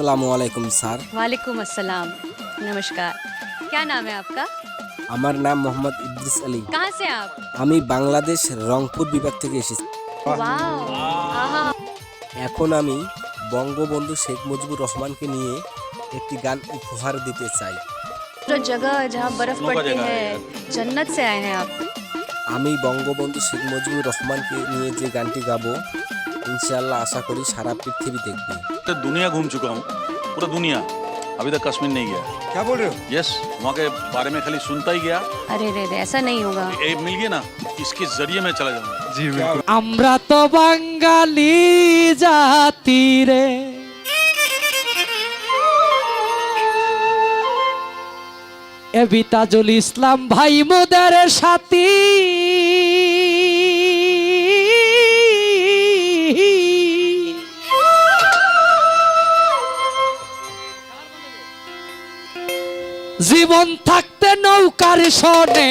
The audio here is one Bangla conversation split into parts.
अस्सलाम वालेकुम सर। वालेकुम अस्सलाम। नमस्कार। क्या नाम है आपका? আমার নাম মোহাম্মদ ইদ্রিস আলী। कहाँ से आप? আমি বাংলাদেশ রংপুর বিভাগ থেকে এসেছি। वाओ। आहा। এখন আমি বঙ্গবন্ধু শেখ মুজিবুর রহমানকে নিয়ে একটি গান উপহার দিতে চাই। जो जगह जहाँ बर्फ पड़ती है, जन्नत से आए हैं आप। আমি বঙ্গবন্ধু শেখ মুজিবুর রহমানকে নিয়ে যে গানটি গাবো ইনশাআল্লাহ আশা করি সারা পৃথিবী দেখবে। तो दुनिया घूम चुका हूँ, पूरा दुनिया। अभी तक कश्मीर नहीं गया। क्या बोल रहे हो? यस, वहाँ के बारे में खाली सुनता ही गया। अरे रे रे, ऐसा नहीं होगा। मिल गया ना, इसके जरिए मैं चला जाऊंगा। जी बिल्कुल। আমরা তো বাঙালি জাতি রে, এবি তাজুল ইসলাম ভাই মোদের সাথী। জীবন থাকতে নৌকার সনে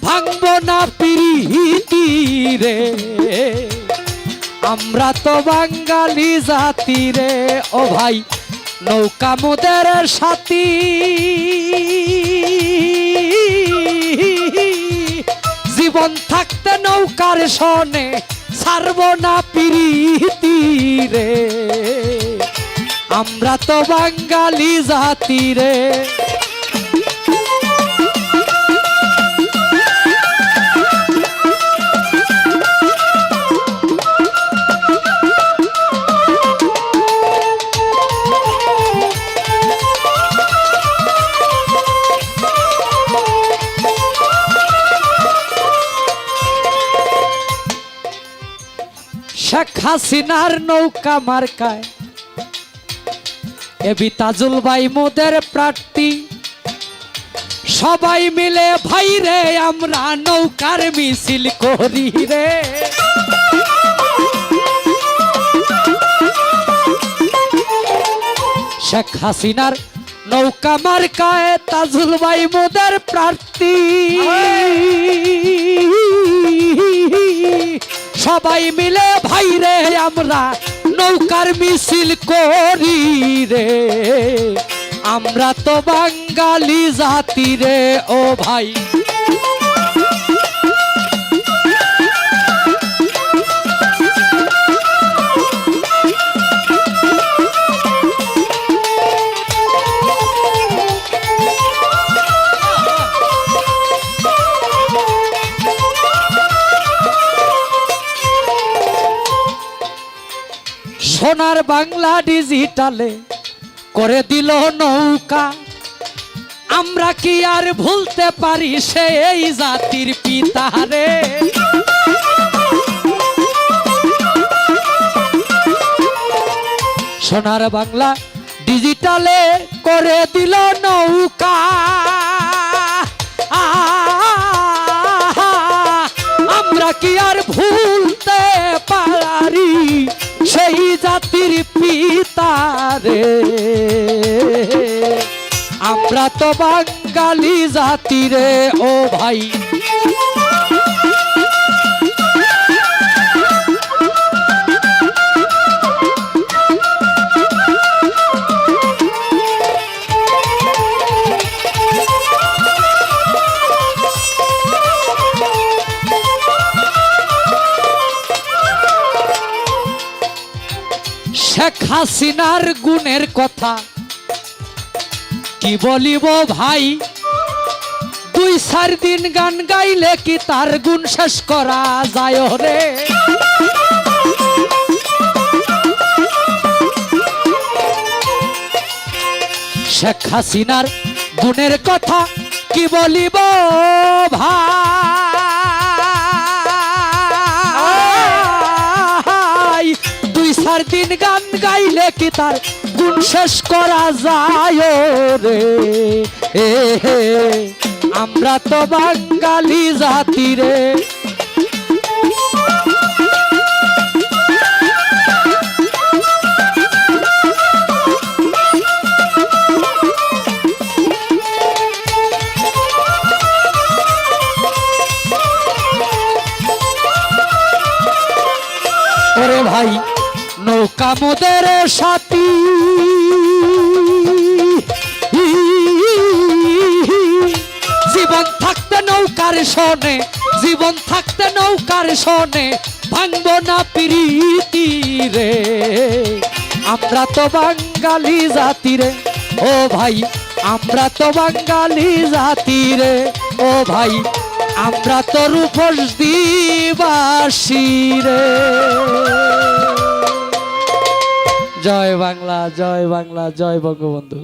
ভাঙব না পিরিতি রে, আমরা তো বাঙালি জাতি রে। ও ভাই নৌকা মোদের সাথী, জীবন থাকতে নৌকার সনে ছাড়ব না পিরিতি রে, আমরা তো বাঙালি জাতি রে। শেখ হাসিনার নৌকা মার্কায় এবি তাজুল ভাই মোদের প্রার্থী। সবাই মিলে ভাই রে আমরা নৌকার মিছিল করি রে, শেখ হাসিনার নৌকা মার্কায় তাজুল ভাই মোদের প্রার্থী। সবাই মিলে ভাই রে আমরা নৌকার মিছিল করি রে, আমরা তো বাঙালি জাতি রে। ও ভাই সোনার বাংলা ডিজিটালে করে দিল নৌকা, আমরা কি আর ভুলতে পারি সেই জাতির পিতা রে। সোনার বাংলা ডিজিটালে করে দিল নৌকা, আমরা কি আর ভুলতে পারি সেই জাতির পিতা রে, আমরা তো বাঙালি জাতি রে। ও ভাই শেখ হাসিনার গুণের কথা কি বলিব ভাই, 2-4 দিন গান গাইলে কি তার গুণ শেষ করা যায় রে। শেখ হাসিনার গুণের কথা কি বলিব ভাই, 2-4 দিন গান গাইলে কি তার গুণ শেষ করা যায় রে। আমরা তো বাঙালি জাতি রে। ওরে ভাই নৌকা মোদের সাথী, নৌকার শোনে, জীবন থাকতে নৌকার শোনে, ভাঙব না প্রীতি রে। আমরা তো বাঙালি জাতি রে, ও ভাই আমরা তো বাঙালি জাতি রে, ও ভাই আমরা তো রূপসদীবাসী রে। জয় বাংলা, জয় বাংলা, জয় বঙ্গবন্ধু।